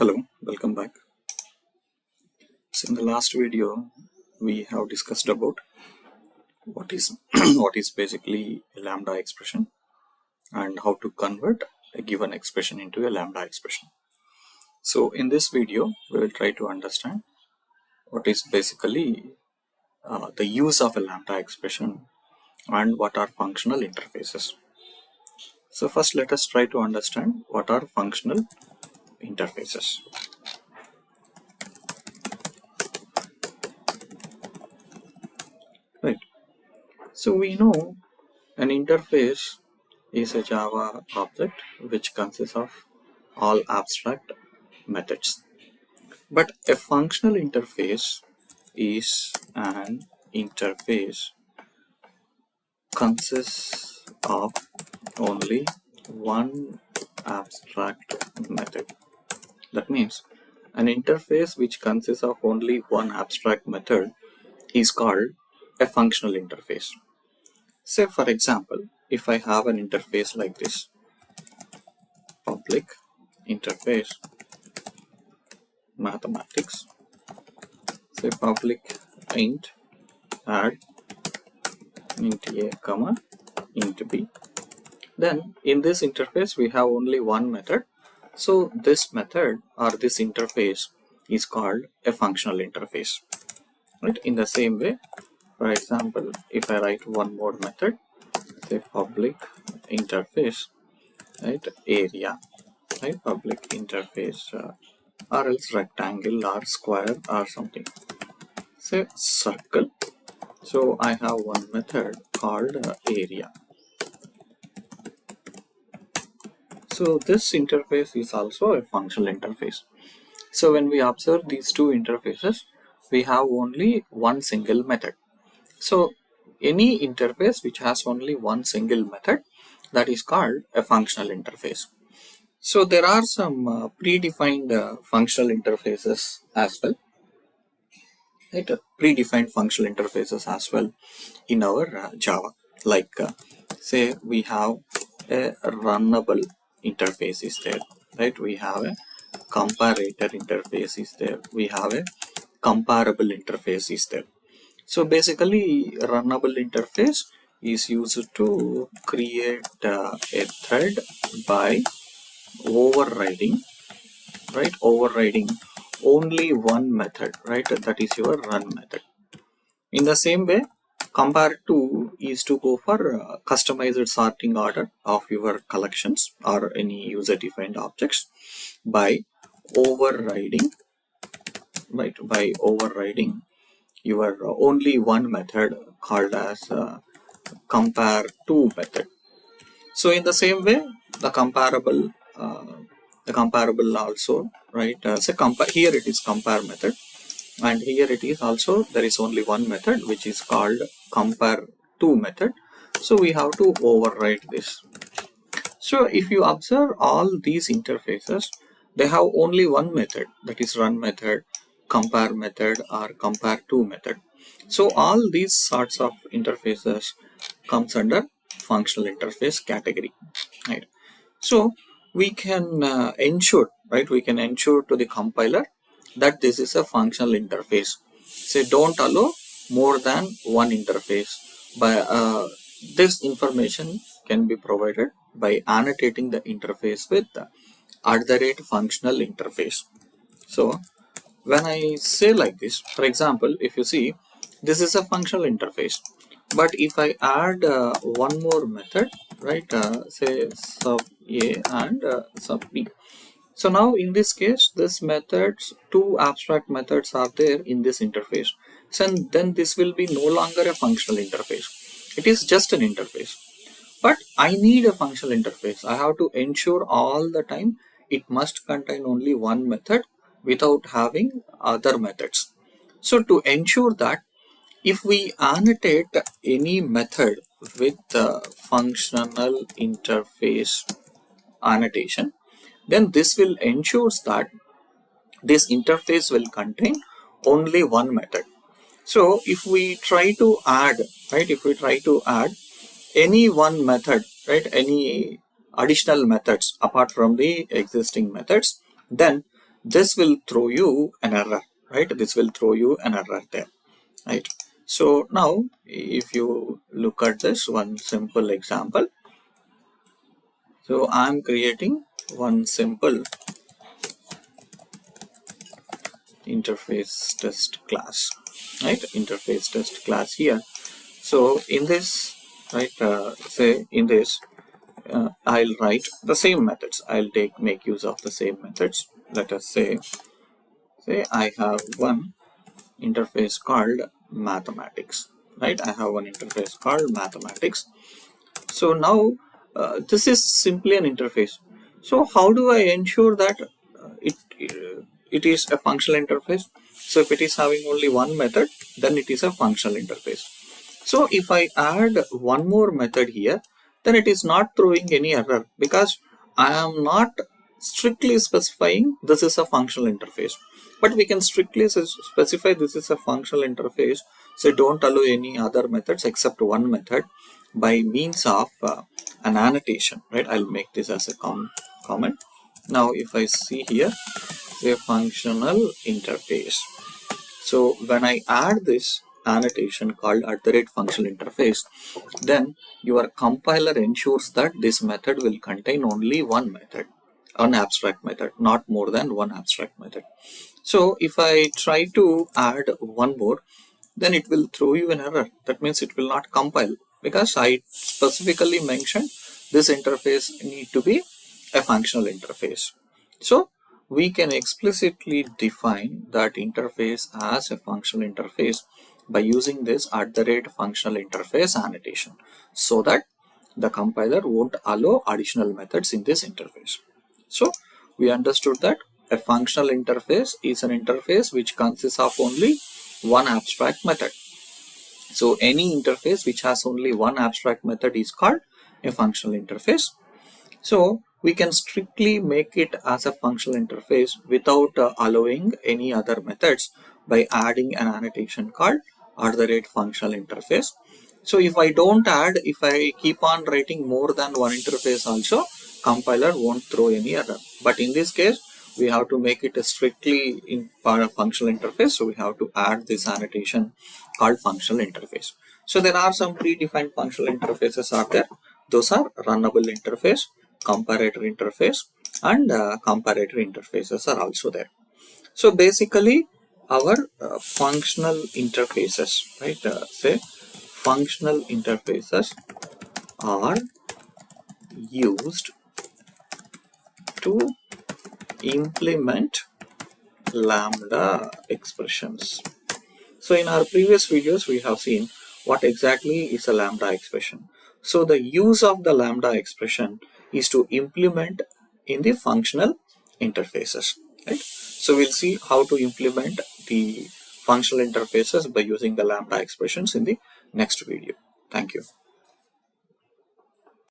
Hello, welcome back. So in the last video, we have discussed about what is what is basically a lambda expression and how to convert a given expression into a lambda expression. So in this video, we will try to understand what is basically the use of a lambda expression and what are functional interfaces. So first, let us try to understand what are functional interfaces. Right. So we know an interface is a Java object which consists of all abstract methods. But a functional interface is an interface consists of only one abstract method. That means an interface which consists of only one abstract method is called a functional interface. Say for example, if I have an interface like this, public interface mathematics, say public int add int a comma int b, then in this interface we have only one method, so this method or this interface is called a functional interface. Right, in the same way, for example, if I write one more method, say public interface, right, area, right, public interface or else rectangle or square or something, say circle. So I have one method called area. So this interface is also a functional interface. So when we observe these two interfaces, we have only one single method. So any interface which has only one single method, that is called a functional interface. So there are some predefined functional interfaces as well. Right? Predefined functional interfaces as well in our Java. Like say we have a runnable interface is there, right? We have a comparator interface is there. We have a comparable interface is there. So basically, runnable interface is used to create a thread by overriding, right? Overriding only one method, right? That is your run method. In the same way, compare to is to go for customized sorting order of your collections or any user defined objects by overriding, right? By overriding your only one method called as compare to method. So in the same way, the comparable also, right? So here it is compare method, and here it is also there is only one method which is called compare to method. So we have to override this. So if you observe all these interfaces, they have only one method, that is run method, compare method or compare to method. So all these sorts of interfaces comes under functional interface category, right? So we can ensure, right? We can ensure to the compiler that this is a functional interface. Say don't allow more than one interface. By this information can be provided by annotating the interface with @functional interface. So when I say like this, for example, if you see, this is a functional interface, but if I add one more method, right, say sub a and sub b. So now in this case, this methods, two abstract methods are there in this interface. So then this will be no longer a functional interface. It is just an interface. But I need a functional interface. I have to ensure all the time it must contain only one method without having other methods. So to ensure that, if we annotate any method with the functional interface annotation, then this will ensure that this interface will contain only one method. So if we try to add, right, if we try to add any one method, right, any additional methods apart from the existing methods, then this will throw you an error, right? This will throw you an error there, right? So now if you look at this one simple example, so I'm creating one simple interface test class, right? Interface test class here. So in this, right, say in this, I'll write the same methods. I'll make use of the same methods. Let us say I have one interface called mathematics, right? I have one interface called mathematics. So now this is simply an interface. So how do I ensure that it is a functional interface? So if it is having only one method, then it is a functional interface. So if I add one more method here, then it is not throwing any error because I am not strictly specifying this is a functional interface. But we can strictly specify this is a functional interface. So don't allow any other methods except one method by means of an annotation, right? I'll make this as a comment. Now if I see here, say functional interface. So when I add this annotation called @functional interface, then your compiler ensures that this method will contain only one method, an abstract method, not more than one abstract method. So if I try to add one more, then it will throw you an error. That means it will not compile because I specifically mentioned this interface need to be a functional interface. So we can explicitly define that interface as a functional interface by using this @functional interface annotation so that the compiler won't allow additional methods in this interface. So we understood that a functional interface is an interface which consists of only one abstract method. So any interface which has only one abstract method is called a functional interface. So we can strictly make it as a functional interface without allowing any other methods by adding an annotation called @functional interface. So if I don't add, if I keep on writing more than one interface also, compiler won't throw any error. But in this case, we have to make it a strictly in part of functional interface. So we have to add this annotation called functional interface. So there are some predefined functional interfaces are there. Those are runnable interface, comparator interface, and comparator interfaces are also there. So basically our functional interfaces, right, say functional interfaces are used to implement lambda expressions. So in our previous videos we have seen what exactly is a lambda expression. So the use of the lambda expression is to implement in the functional interfaces, right? So we'll see how to implement the functional interfaces by using the lambda expressions in the next video. Thank you.